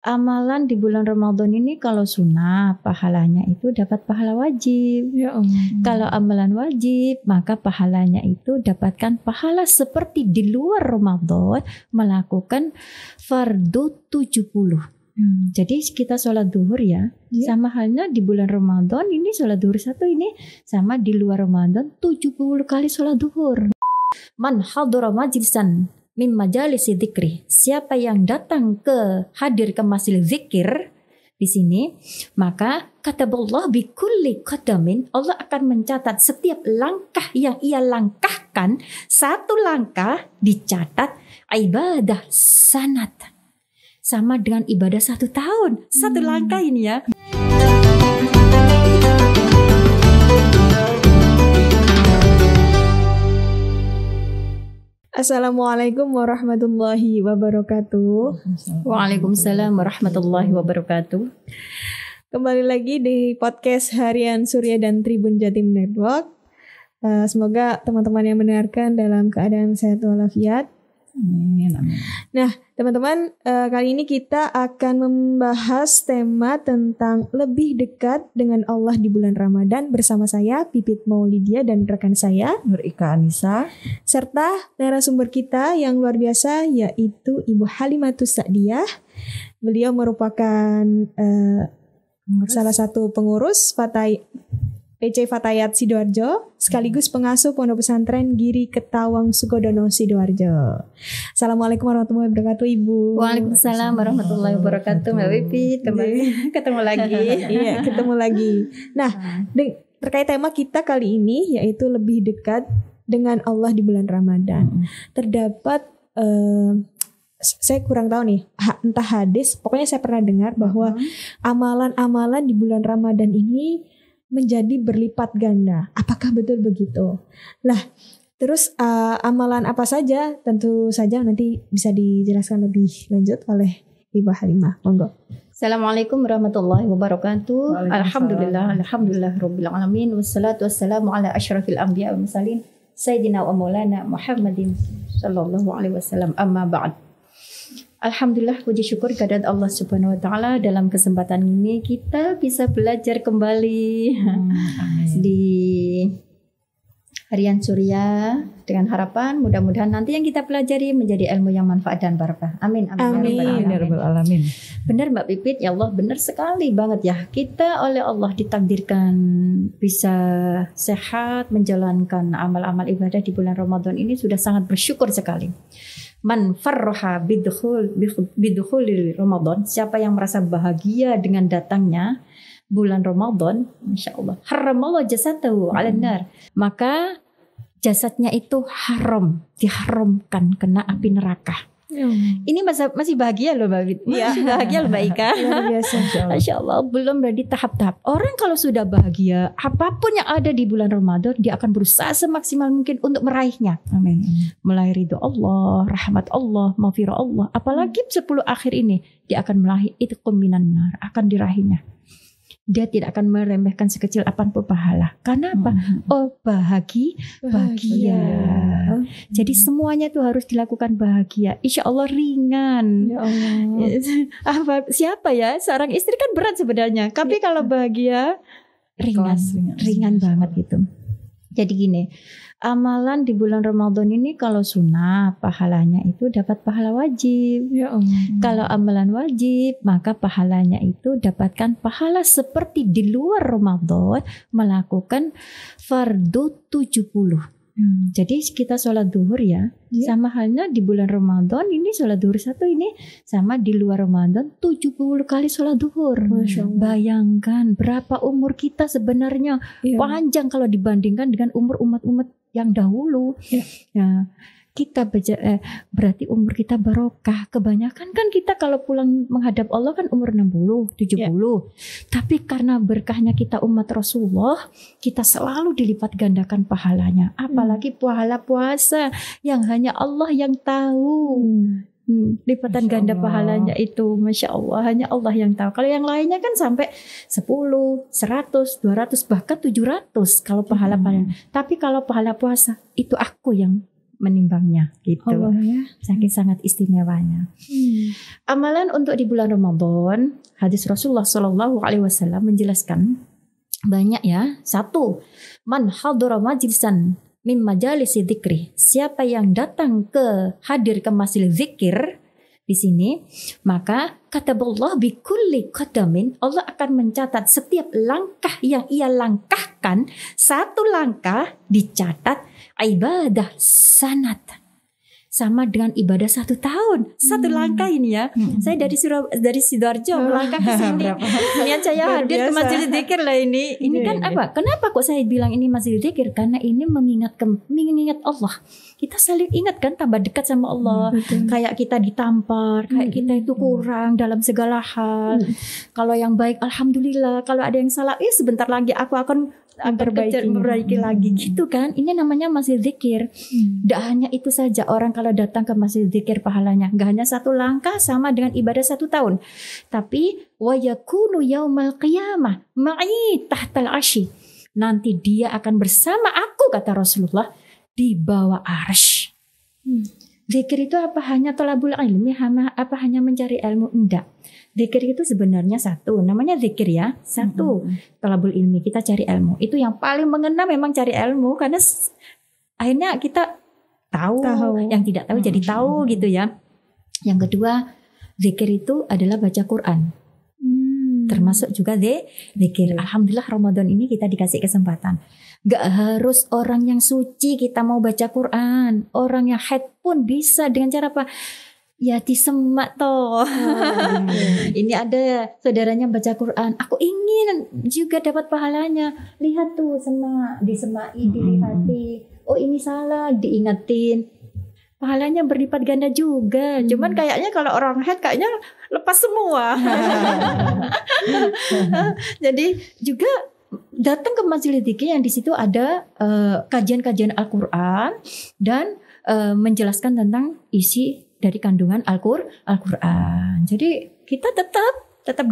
amalan di bulan Ramadan ini kalau sunnah, pahalanya itu dapat pahala wajib. Ya Allah. Kalau amalan wajib, maka pahalanya itu dapatkan pahala seperti di luar Ramadan melakukan fardu 70. Jadi kita sholat duhur ya, sama halnya di bulan Ramadan ini sholat duhur satu ini sama di luar Ramadan 70 kali sholat duhur. Man hadara majlisan min majalisi dzikri. Siapa yang datang hadir ke majelis zikir di sini, maka kataballah bi kulli qadamin, Allah akan mencatat setiap langkah yang ia langkahkan, satu langkah dicatat ibadah sanat. Sama dengan ibadah 1 tahun. Satu langkah ini ya. Assalamualaikum warahmatullahi wabarakatuh. Waalaikumsalam warahmatullahi wabarakatuh. Kembali lagi di podcast Harian Surya dan Tribun Jatim Network. Semoga teman-teman yang mendengarkan dalam keadaan sehat walafiat. Amin. Nah, teman-teman, kali ini kita akan membahas tema tentang lebih dekat dengan Allah di bulan Ramadan bersama saya, Pipit Maulidia, dan rekan saya, Nur Ika Anissa, serta narasumber kita yang luar biasa yaitu Ibu Halimatus Sa'diyah. Beliau merupakan salah satu pengurus PC Fatayat Sidoarjo sekaligus pengasuh Pondok Pesantren Giri Ketawang Sukodono Sidoarjo. Assalamualaikum warahmatullahi wabarakatuh, Ibu. Waalaikumsalam warahmatullahi wabarakatuh, Mbak Pipit. Kembali ketemu lagi. Iya, ketemu lagi. Nah, terkait tema kita kali ini yaitu lebih dekat dengan Allah di bulan Ramadan. Terdapat saya kurang tahu nih, entah hadis, pokoknya saya pernah dengar bahwa amalan-amalan di bulan Ramadan ini menjadi berlipat ganda. Apakah betul begitu? Lah, terus amalan apa saja? Tentu saja nanti bisa dijelaskan lebih lanjut oleh Ibu Halimah. Monggo. Assalamualaikum warahmatullahi wabarakatuh. Alhamdulillah rabbil alamin, wassalatu wassalamu ala asyrafil anbiya wal mursalin sayyidina wa maulana Muhammadin sallallahu alaihi wasallam. Amma ba'd. Alhamdulillah, puji syukur kehadirat Allah Subhanahu wa taala, dalam kesempatan ini kita bisa belajar kembali di Harian Surya dengan harapan mudah-mudahan nanti yang kita pelajari menjadi ilmu yang manfaat dan barokah. Amin. Amin. Ya Rabbal Alamin. Benar Mbak Pipit, ya Allah, benar sekali banget ya. Kita oleh Allah ditakdirkan bisa sehat menjalankan amal-amal ibadah di bulan Ramadan ini, sudah sangat bersyukur sekali. Man farroha bidukhulil Ramadan, siapa yang merasa bahagia dengan datangnya bulan Ramadan, Masya Allah, haramallah jasadahu ala nar, maka jasadnya itu diharamkan kena api neraka. Ini masih bahagia loh Mbak Wid. Masih bahagia loh Mbak Ika. Luar biasa. Masya Allah, belum di tahap-tahap. Orang kalau sudah bahagia, apapun yang ada di bulan Ramadan, dia akan berusaha semaksimal mungkin untuk meraihnya. Amin. Mulai ridho Allah, rahmat Allah, maghfirah Allah. Apalagi 10 akhir ini, dia akan meraih itqum minan nar, akan diraihnya. Dia tidak akan meremehkan sekecil apapun pahala. Karena apa? Oh, bahagia. Jadi semuanya itu harus dilakukan bahagia. Insya Allah ringan. Ya Allah. Siapa ya? Seorang istri kan berat sebenarnya. Tapi kalau bahagia ringan banget gitu. Jadi gini, amalan di bulan Ramadan ini kalau sunnah, pahalanya itu dapat pahala wajib. Ya Allah. Kalau amalan wajib, maka pahalanya itu dapatkan pahala seperti di luar Ramadan melakukan fardu 70. Jadi kita sholat duhur ya, sama halnya di bulan Ramadan ini sholat duhur satu ini sama di luar Ramadan 70 kali sholat duhur. Bayangkan berapa umur kita sebenarnya, panjang kalau dibandingkan dengan umur umat-umat yang dahulu. Nah, kita berarti umur kita barokah. Kebanyakan kan kita kalau pulang menghadap Allah kan umur 60, 70. Tapi karena berkahnya kita umat Rasulullah, kita selalu dilipat gandakan pahalanya. Apalagi pahala puasa yang hanya Allah yang tahu. Lipatan ganda pahalanya itu, Masya Allah, hanya Allah yang tahu. Kalau yang lainnya kan sampai 10, 100, 200, bahkan 700 kalau pahala pahala. Tapi kalau pahala puasa itu aku yang menimbangnya gitu. Allah ya. Saking sangat istimewanya. Amalan untuk di bulan Ramadan, hadis Rasulullah Shallallahu Alaihi Wasallam menjelaskan banyak ya. 1, man hadara majlisan min majalisi dzikri. Siapa yang datang hadir ke majelis zikir di sini, maka kataballah bi kulli qadamin, Allah akan mencatat setiap langkah yang ia langkahkan, 1 langkah dicatat ibadah sanat. Sama dengan ibadah 1 tahun. 1 langkah ini ya. Saya dari Sidoarjo melangkah ke sini. Niat saya hadir ke majelis zikir lah ini. Ini kan apa? Kenapa kok saya bilang ini majelis zikir? Karena ini mengingat Allah. Kita saling ingat kan, tambah dekat sama Allah. Kayak kita ditampar, kayak kita itu kurang dalam segala hal. Kalau yang baik alhamdulillah, kalau ada yang salah sebentar lagi aku akan memperbaiki lagi gitu kan. Ini namanya masjid zikir. Tidak hanya itu saja, orang kalau datang ke masjid zikir pahalanya gak hanya 1 langkah sama dengan ibadah 1 tahun, tapi wa yakunu yaumal qiyamah ma'i tahtal arsy, nanti dia akan bersama aku, kata Rasulullah, di bawah arsy. Zikir itu apa hanya thalabul ilmi, apa hanya mencari ilmu? Enggak. Zikir itu sebenarnya 1, namanya zikir ya. 1, thalabul ilmi, kita cari ilmu. Itu yang paling mengena memang cari ilmu, karena akhirnya kita tahu. Yang tidak tahu jadi tahu gitu ya. Yang kedua, zikir itu adalah baca Quran. Termasuk juga zikir. Alhamdulillah Ramadan ini kita dikasih kesempatan. Gak harus orang yang suci kita mau baca Quran. Orang yang haid pun bisa dengan cara apa? Ya disemak toh. Ini ada saudaranya baca Quran, aku ingin juga dapat pahalanya. Lihat tuh, disemai, dilihati. Oh ini salah, diingetin. Pahalanya berlipat ganda juga. Cuman kayaknya kalau orang haid kayaknya lepas semua. Jadi juga datang ke majelis zikir yang di situ ada kajian-kajian Al-Quran dan menjelaskan tentang isi dari kandungan Al-Quran. Jadi kita tetap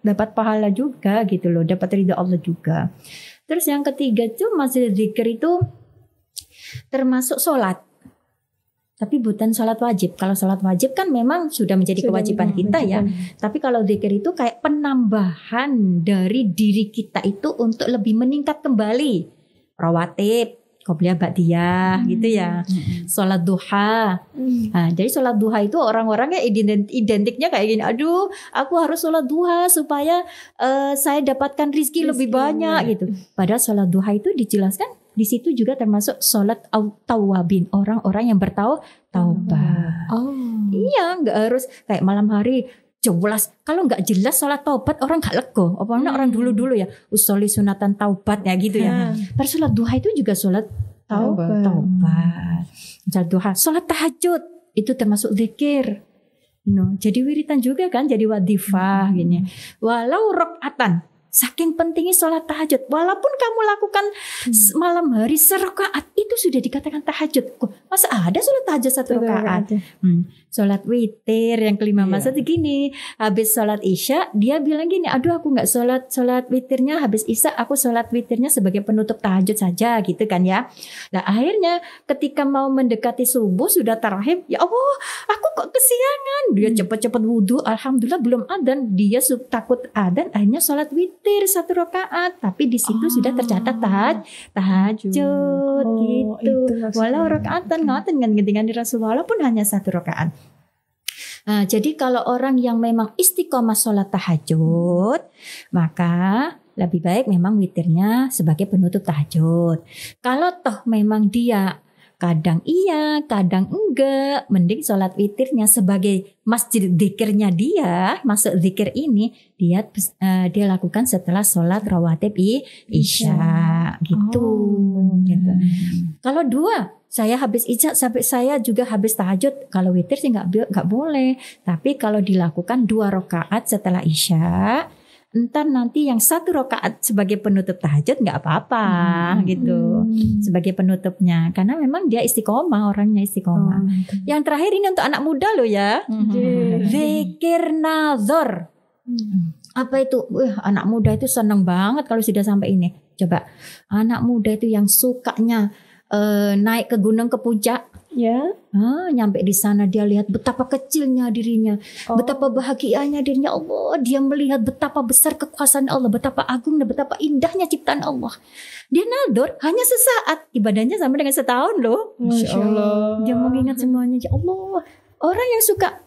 dapat pahala juga gitu loh, dapat ridha Allah juga. Terus yang ketiga tuh majelis zikir itu termasuk sholat. Tapi bukan sholat wajib. Kalau sholat wajib kan memang sudah menjadi kewajiban kita ya. Tapi kalau zikir itu kayak penambahan dari diri kita itu untuk lebih meningkat kembali. Rawatib, qobliyah ba'diyah gitu ya. Sholat duha. Nah, jadi sholat duha itu orang-orangnya identiknya kayak gini. Aduh, aku harus sholat duha supaya saya dapatkan rizki lebih banyak gitu. Padahal sholat duha itu dijelaskan di situ juga termasuk sholat tawabin, orang-orang yang bertaubat. Iya, nggak harus kayak malam hari jelas. Kalau nggak jelas sholat taubat orang nggak lego. Apalagi orang dulu ya, usolli sunatan taubat ya gitu ya. Pada sholat duha itu juga sholat taubat. Sholat duha, sholat tahajud itu termasuk zikir. Jadi wiritan juga kan, jadi wadifah gini. Walau rakaatan. Saking pentingnya sholat tahajud. Walaupun kamu lakukan malam hari serakaat, itu sudah dikatakan tahajud. Masa ada sholat tahajud 1 rakaat? Sholat witir yang kelima maksudnya gini. Habis sholat isya, dia bilang gini, aduh aku gak sholat witirnya habis isya, aku sholat witirnya sebagai penutup tahajud saja gitu kan ya. Nah akhirnya ketika mau mendekati subuh sudah tarawih, ya Allah aku kok kesiangan. Dia cepat-cepat wudhu, alhamdulillah belum adzan. Dia takut adzan, akhirnya sholat witir 1 rakaat, tapi di situ sudah tercatat tahajud gitu. Walau rakaatan ngoten kan dengan Rasulullah walaupun hanya 1 rakaat. Nah, jadi kalau orang yang memang istiqomah sholat tahajud, maka lebih baik memang witirnya sebagai penutup tahajud. Kalau toh memang dia kadang iya, kadang enggak, mending sholat witirnya sebagai masjid zikirnya dia, masuk zikir ini dia lakukan setelah sholat rawatib isya gitu. Kalau 2, saya habis isya sampai saya juga habis tahajud, kalau witir sih nggak boleh. Tapi kalau dilakukan 2 rakaat setelah isya, entar nanti yang 1 rakaat sebagai penutup tahajud nggak apa-apa gitu, sebagai penutupnya, karena memang dia istiqomah, orangnya istiqomah. Yang terakhir ini untuk anak muda loh ya, zikir nazar. Apa itu? Anak muda itu seneng banget kalau sudah sampai ini. Coba anak muda itu yang sukanya naik ke gunung, ke puncak, Ya. Nyampe di sana dia lihat betapa kecilnya dirinya, betapa bahagianya dirinya. Allah, dia melihat betapa besar kekuasaan Allah, betapa agung dan betapa indahnya ciptaan Allah. Dia nador hanya sesaat, ibadahnya sama dengan setahun loh. Masya Allah. Dia mengingat semuanya. Ya Allah, orang yang suka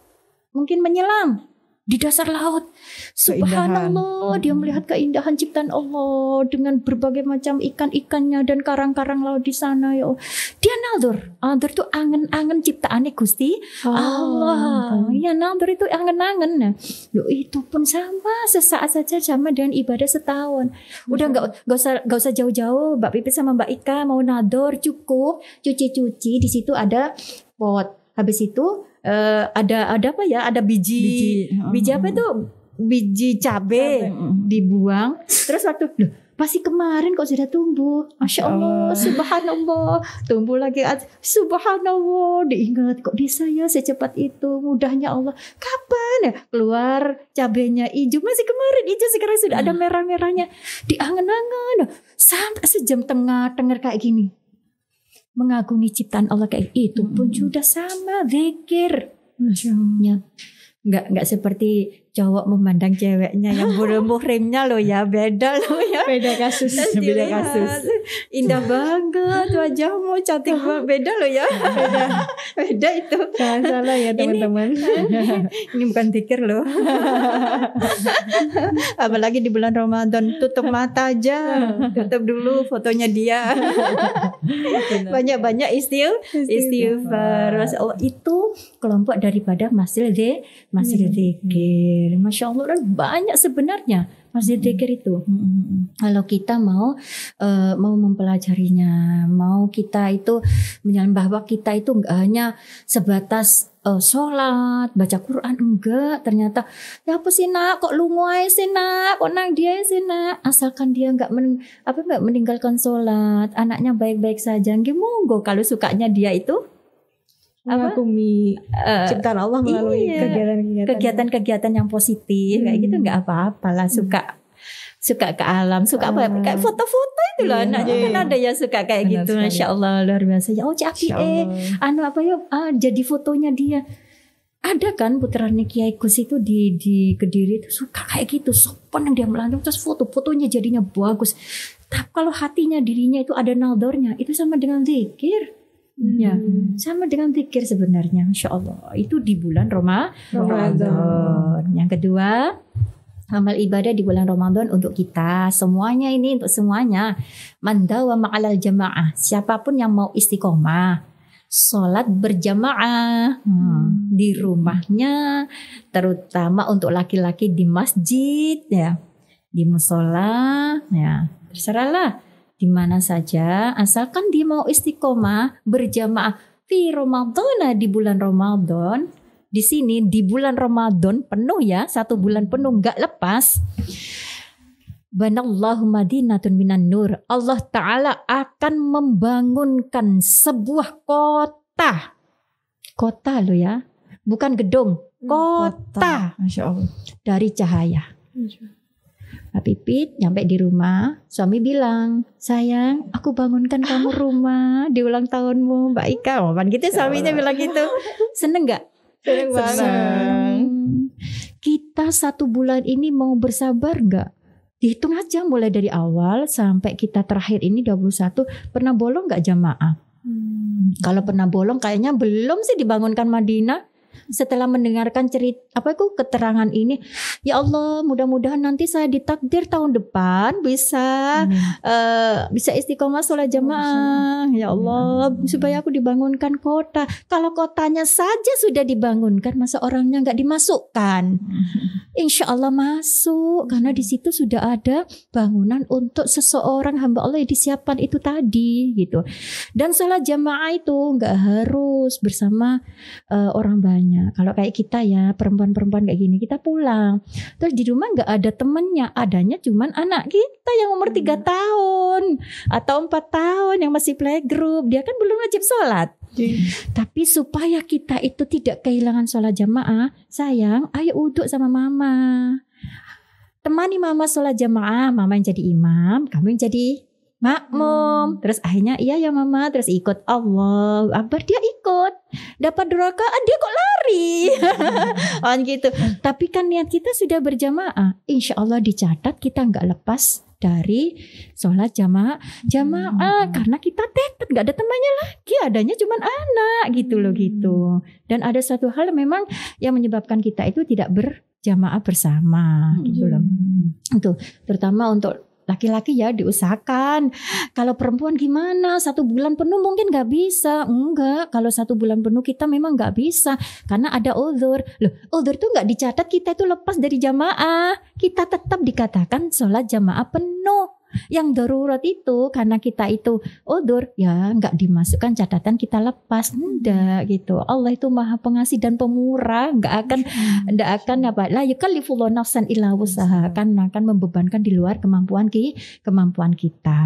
mungkin menyelam di dasar laut, subhanallah, dia melihat keindahan ciptaan Allah dengan berbagai macam ikan-ikannya dan karang-karang laut di sana. Ya Allah, dia nador tuh angen-angen ciptaannya Gusti Allah. Ya, nador itu angen-angen. Nah, itu pun sama, sesaat saja sama dengan ibadah setahun. Udah nggak usah jauh-jauh. Mbak Pipit sama Mbak Ika mau nador, cukup cuci-cuci. Di situ ada pot. Habis itu ada apa ya? Ada biji apa itu? Biji cabai dibuang. Terus waktu pasti kemarin kok sudah tumbuh. Masya Allah, subhanallah. Tumbuh lagi, subhanallah. Diingat kok bisa ya secepat itu. Mudahnya Allah. Kapan ya keluar cabainya hijau? Masih kemarin hijau, sekarang sudah ada merah-merahnya. Diangen-angen sampai sejam tengah kayak gini. Mengagumi ciptaan Allah kayak itu pun sudah sama zikir. Masya Allah. Nggak seperti cowok memandang ceweknya yang belum muhrimnya loh ya, beda loh ya. Beda kasus. Indah banget wajahmu, cantik banget, beda loh ya. Beda itu. Jangan salah ya teman-teman. Ini bukan zikir loh. Apalagi di bulan Ramadan, tutup mata aja, tutup dulu fotonya dia. Banyak-banyak istighfar. Masya Allah, itu kelompok daripada masjid zikir. Masya Allah, dan banyak sebenarnya masjid zikir itu. Kalau kita mau mempelajarinya, mau kita itu menyalahkan bahwa kita itu enggak hanya sebatas sholat, baca Quran, enggak. Ternyata ya apa sih nak, kok lungo aja sih nak, kok nang dia sih nak. Asalkan dia enggak meninggalkan sholat, anaknya baik-baik saja. Nggih monggo kalau sukanya dia itu mengagumi ciptaan Allah melalui kegiatan-kegiatan yang positif kayak gitu, nggak apa-apa lah. Suka ke alam, suka apa kayak foto-foto itu loh. Anaknya kan ada yang suka kayak gitu. Masya Allah, luar biasa ya. Jadi fotonya dia ada kan, putranya Kiai Gus itu di Kediri itu suka kayak gitu, sopan yang dia melantung, terus fotonya jadinya bagus. Tapi kalau hatinya dirinya itu ada naldornya, itu sama dengan zikir. Ya, sama dengan zikir sebenarnya. Masya Allah, itu di bulan Ramadan. Yang kedua, amal ibadah di bulan Ramadan untuk kita semuanya, ini untuk semuanya. Mandawama ma'alal jamaah, siapapun yang mau istiqomah sholat berjamaah di rumahnya, terutama untuk laki-laki di masjid ya, di musola ya, terserahlah di mana saja, asalkan dia mau istiqomah berjamaah fi Ramadan, di bulan Ramadan. Di sini di bulan Ramadan penuh ya, 1 bulan penuh nggak lepas. Banallahu madinatun minan nur. Allah Ta'ala akan membangunkan sebuah kota. Kota lo ya, bukan gedung, kota. Masya Allah. Dari cahaya. Pak Pipit nyampe di rumah, suami bilang, sayang, aku bangunkan kamu rumah di ulang tahunmu, Mbak Ika. Gitu suaminya bilang gitu. Seneng gak? Seneng banget. Kita 1 bulan ini mau bersabar gak? Dihitung aja mulai dari awal sampai kita terakhir ini 21, pernah bolong gak jamaah? Kalau pernah bolong kayaknya belum sih dibangunkan Madinah. Setelah mendengarkan keterangan ini, ya Allah, mudah-mudahan nanti saya ditakdir tahun depan bisa istiqomah sholat jamaah. Ya Allah, supaya aku dibangunkan kota. Kalau kotanya saja sudah dibangunkan, masa orangnya nggak dimasukkan? Insya Allah masuk, karena di situ sudah ada bangunan untuk seseorang hamba Allah yang disiapkan itu tadi gitu. Dan sholat jamaah itu nggak harus bersama orang banyak. Kalau kayak kita ya, perempuan-perempuan kayak gini, kita pulang terus di rumah nggak ada temennya, adanya cuman anak kita yang umur 3 tahun atau 4 tahun yang masih playgroup, dia kan belum wajib sholat. Tapi supaya kita itu tidak kehilangan sholat jamaah, sayang, ayo uduk sama mama, temani mama sholat jamaah, mama yang jadi imam, kamu yang jadi makmum. Terus akhirnya iya ya mama, terus ikut Allah Akbar, dia ikut. Dapat 2 rakaat dia kok lari. Gitu. Tapi kan niat kita sudah berjamaah, insya Allah dicatat kita nggak lepas dari sholat jamaah karena kita tetet, nggak ada temannya lagi, adanya cuman anak gitu loh gitu. Dan ada satu hal memang yang menyebabkan kita itu tidak berjamaah bersama gitu loh. Itu terutama untuk laki-laki ya diusahakan. Kalau perempuan gimana? 1 bulan penuh mungkin nggak bisa. Enggak, kalau 1 bulan penuh kita memang nggak bisa karena ada uzur. Loh, uzur tuh nggak dicatat kita itu lepas dari jamaah. Kita tetap dikatakan sholat jamaah penuh. Yang darurat itu karena kita itu uzur ya nggak dimasukkan catatan kita lepas. Enggak gitu. Allah itu Maha Pengasih dan Pemurah, nggak akan apa la yukallifullahu nafsan illa wus'aha, akan membebankan di luar kemampuan kita.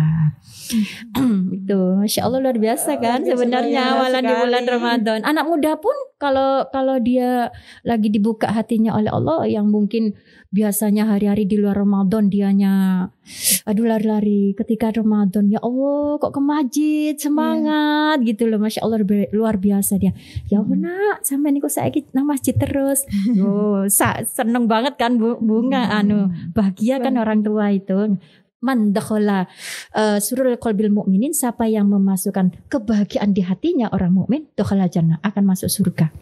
Itu Masya Allah luar biasa kan sebenarnya awalan di bulan Ramadan. Anak muda pun kalau dia lagi dibuka hatinya oleh Allah, yang mungkin biasanya hari-hari di luar Ramadan dianya lari-lari, ketika Ramadan ya Allah kok ke masjid semangat gitu loh, Masya Allah luar biasa dia. Ya Allah nak sampai niku saiki nang masjid terus. Seneng banget kan bunga bahagia kan orang tua itu. Man dakhala surul qalbil mu'minin, siapa yang memasukkan kebahagiaan di hatinya orang mukmin, dakhala jannah, akan masuk surga.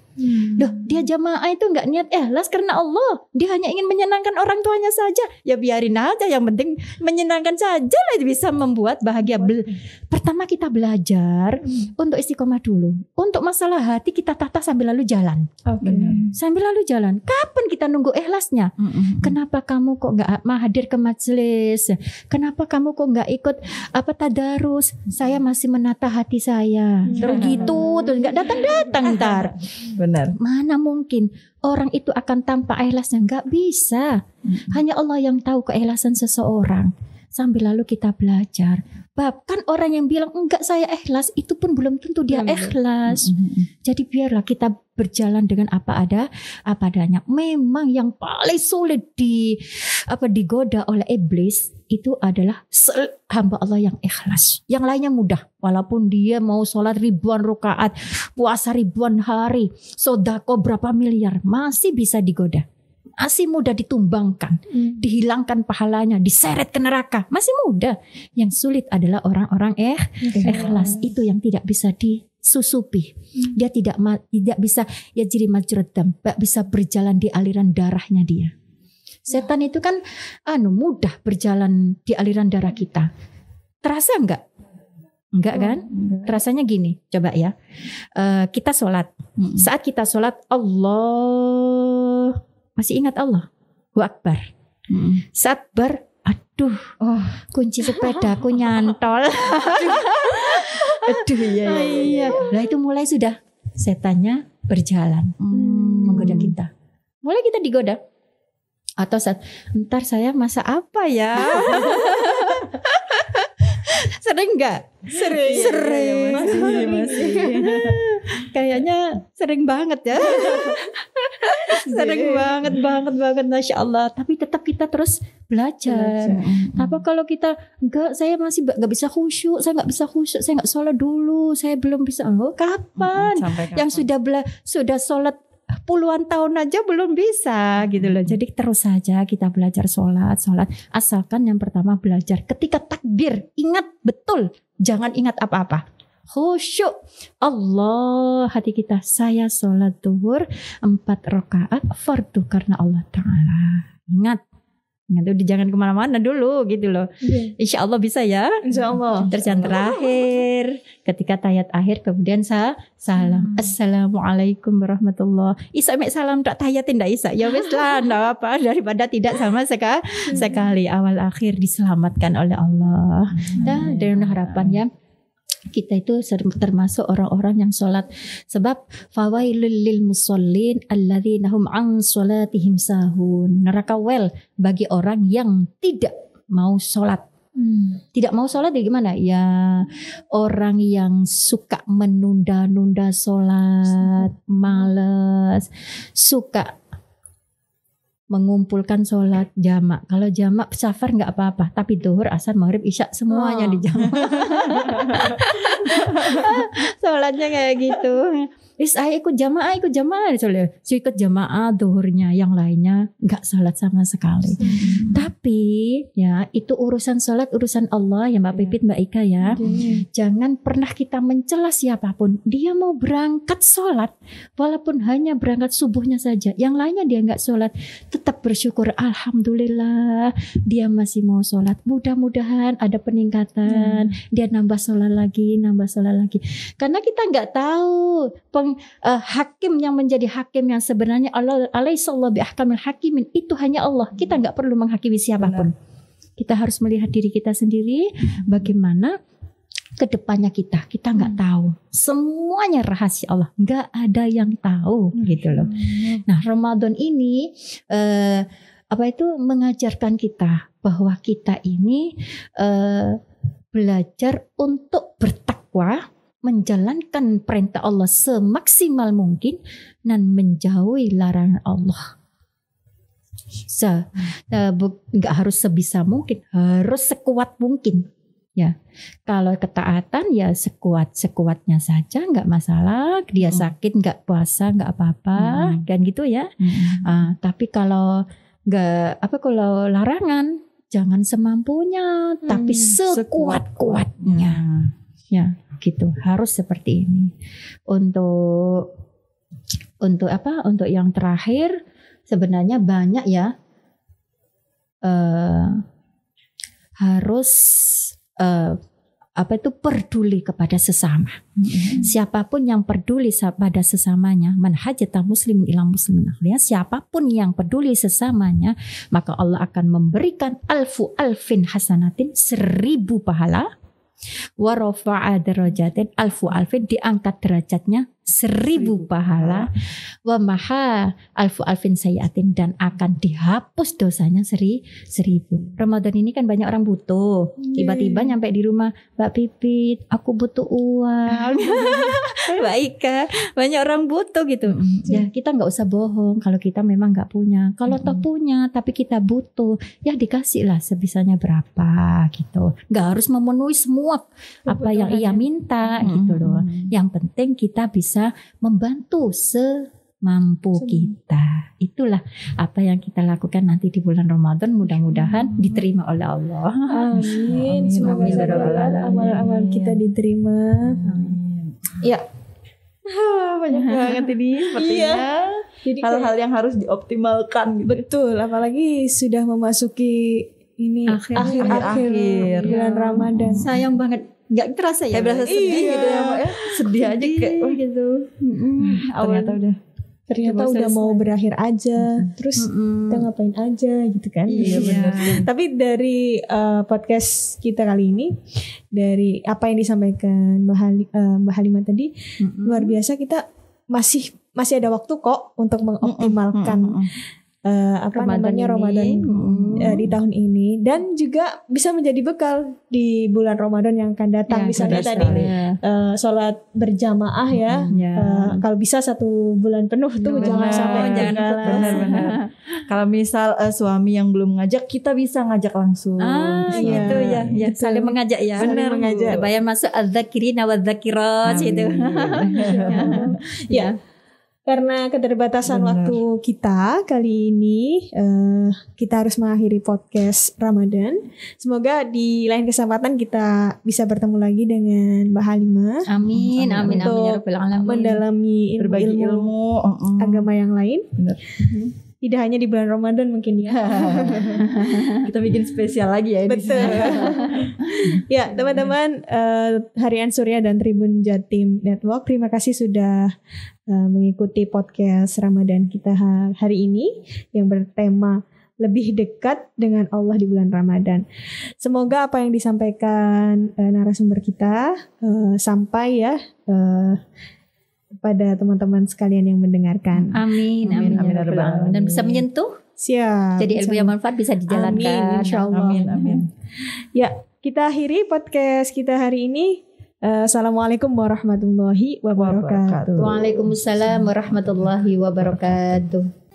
Loh, dia jamaah itu enggak niat ikhlas karena Allah. Dia hanya ingin menyenangkan orang tuanya saja. Ya biarin aja, yang penting menyenangkan saja lah, bisa membuat bahagia. Pertama kita belajar untuk istiqomah dulu. Untuk masalah hati kita tata sambil lalu jalan. Sambil lalu jalan. Kapan kita nunggu ikhlasnya? Kenapa kamu kok enggak hadir ke majelis? Kenapa kamu kok enggak ikut tadarus? Saya masih menata hati saya. Terus gitu, terus enggak datang-datang ntar. Benar. Mana mungkin orang itu akan tanpa ikhlasnya? Enggak bisa. Hanya Allah yang tahu keikhlasan seseorang. Sambil lalu kita belajar. Bahkan orang yang bilang enggak saya ikhlas, itu pun belum tentu dia ikhlas. Jadi biarlah kita berjalan dengan apa adanya. Memang yang paling sulit digoda oleh iblis itu adalah hamba Allah yang ikhlas. Yang lainnya mudah. Walaupun dia mau sholat ribuan rakaat, puasa ribuan hari, sodako berapa miliar, masih bisa digoda. Masih mudah ditumbangkan, dihilangkan pahalanya, diseret ke neraka. Masih mudah. Yang sulit adalah orang-orang ikhlas. Itu yang tidak bisa disusupi. Dia tidak bisa yajri majrad dam, tidak bisa berjalan di aliran darahnya dia. Setan itu kan mudah berjalan di aliran darah kita. Terasa enggak? Enggak kan? Terasanya gini, coba ya. Kita sholat. Saat kita sholat, Allah, masih ingat Allah? Allahu Akbar. Saat kunci sepedaku nyantol. Iya. Lah itu mulai sudah setannya berjalan menggoda kita. Mulai kita digoda. Atau saat ntar saya masak apa ya? Sering nggak? Sering. Masih. Kayaknya sering banget ya. Sering banget, Masya Allah. Tapi tetap kita terus belajar. Apa kalau kita enggak, saya masih nggak bisa khusyuk, saya nggak sholat dulu, saya belum bisa. Kapan? Yang sudah sholat puluhan tahun aja belum bisa gitu loh. Jadi terus saja kita belajar sholat. Asalkan yang pertama belajar ketika takbir, ingat betul, jangan ingat apa-apa. Khusyuk. Allah, hati kita, saya sholat zuhur 4 rakaat fardu karena Allah Ta'ala. Ingat jangan kemana-mana dulu gitu loh. Insya Allah bisa ya. Insya Allah. Terus yang terakhir, ketika tahiyat akhir kemudian salam. Assalamualaikum warahmatullahi. Isa mek salam tak tahiyatin ndak isa. Ya wis lah, ndak apa daripada tidak sama sekali. Awal akhir diselamatkan oleh Allah. Dan harapan ya, kita itu termasuk orang-orang yang sholat. Sebab fawailul lil musallin alladzina hum an sholatihim sahun. Neraka bagi orang yang tidak mau sholat. Tidak mau sholat ya gimana? Ya orang yang suka menunda-nunda sholat, malas, suka mengumpulkan sholat jamak. Kalau jamak safar nggak apa-apa, tapi zuhur, asar, maghrib, isya semuanya di jamak. Sholatnya kayak gitu. Saya ikut jamaah. Soalnya saya ikut jamaah zuhurnya, yang lainnya nggak sholat sama sekali. Tapi ya itu urusan sholat, urusan Allah ya Mbak Pipit, Mbak Ika ya. Jangan pernah kita mencela siapapun. Dia mau berangkat sholat, walaupun hanya berangkat subuhnya saja, yang lainnya dia nggak sholat, tetap bersyukur, alhamdulillah dia masih mau sholat. Mudah-mudahan ada peningkatan, dia nambah sholat lagi. Karena kita nggak tahu hakim yang menjadi hakim yang sebenarnya alaihissallahu biahkamil hakimin itu hanya Allah. Kita nggak perlu menghakimi siapapun. Kita harus melihat diri kita sendiri, bagaimana kedepannya kita nggak tahu. Semuanya rahasia Allah, nggak ada yang tahu gitu loh. Nah, Ramadan ini mengajarkan kita bahwa kita ini belajar untuk bertakwa, menjalankan perintah Allah semaksimal mungkin dan menjauhi larangan Allah. Nggak harus sebisa mungkin, harus sekuat mungkin. Ya, kalau ketaatan ya sekuat-sekuatnya saja, nggak masalah. Dia sakit nggak puasa nggak apa-apa, kan gitu ya. Tapi kalau kalau larangan jangan semampunya, tapi sekuat-kuatnya. Ya, gitu. Harus seperti ini. Untuk yang terakhir sebenarnya banyak ya. Harus peduli kepada sesama. Siapapun yang peduli pada sesamanya, man hajata muslimin ila muslimin akhliya, siapapun yang peduli sesamanya, maka Allah akan memberikan alfin hasanatin, 1000 pahala. Wa rafa'a darajatin alfin, diangkat derajatnya 1000 pahala. Wa maha alfin sayiatin, dan akan dihapus dosanya 1000. Ramadan ini kan banyak orang butuh. Tiba-tiba nyampe di rumah, Mbak Pipit, aku butuh uang. Mbak Ika, banyak orang butuh gitu. Ya kita nggak usah bohong kalau kita memang nggak punya. Kalau toh punya tapi kita butuh, ya dikasih lah sebisanya berapa gitu. Nggak harus memenuhi semua apa yang ia minta gitu loh. Yang penting kita bisa membantu semampu kita. Itulah apa yang kita lakukan nanti di bulan Ramadan. Mudah-mudahan diterima oleh Allah. Amin. Semoga amal-amal kita diterima. Ya, banyak banget ini sepertinya. Jadi hal-hal yang harus dioptimalkan gitu. Betul, apalagi sudah memasuki ini akhir bulan Ramadan. Sayang banget, nggak terasa ya. Kayak berasa sedih gitu ya, Mbak ya. Sedih aja kayak gitu. Ternyata udah mau berakhir aja. Terus kita ngapain aja gitu kan. Iya benar. Tapi dari podcast kita kali ini, dari apa yang disampaikan Mbak Halimah tadi, luar biasa. Kita masih ada waktu kok untuk mengoptimalkan Ramadan ini. Di tahun ini, dan juga bisa menjadi bekal di bulan Ramadan yang akan datang. Misalnya tadi sholat berjamaah ya. Kalau bisa 1 bulan penuh tuh jangan sampai benar. Kalau misal suami yang belum ngajak, kita bisa ngajak langsung. Gitu ya. Gitu. Saling mengajak ya. Benar, mengajak. Supaya masuk az-zakirina waz-zakirat gitu. Ya. Karena keterbatasan waktu kita kali ini, kita harus mengakhiri podcast Ramadan. Semoga di lain kesempatan kita bisa bertemu lagi dengan Mbak Halimah. Amin. Untuk mendalami ilmu agama yang lain. Benar. Tidak hanya di bulan Ramadan mungkin ya. Kita bikin spesial lagi ya. Betul. Ya teman-teman, Harian Surya dan Tribun Jatim Network, terima kasih sudah mengikuti podcast Ramadan kita hari ini yang bertema lebih dekat dengan Allah di bulan Ramadan. Semoga apa yang disampaikan narasumber kita sampai ya pada teman-teman sekalian yang mendengarkan. Amin. Dan bisa menyentuh. Siap. Jadi ilmu yang manfaat bisa dijalankan. Amin, insyaallah. Amin. Ya, kita akhiri podcast kita hari ini. Assalamualaikum warahmatullahi wabarakatuh. Waalaikumsalam warahmatullahi wabarakatuh.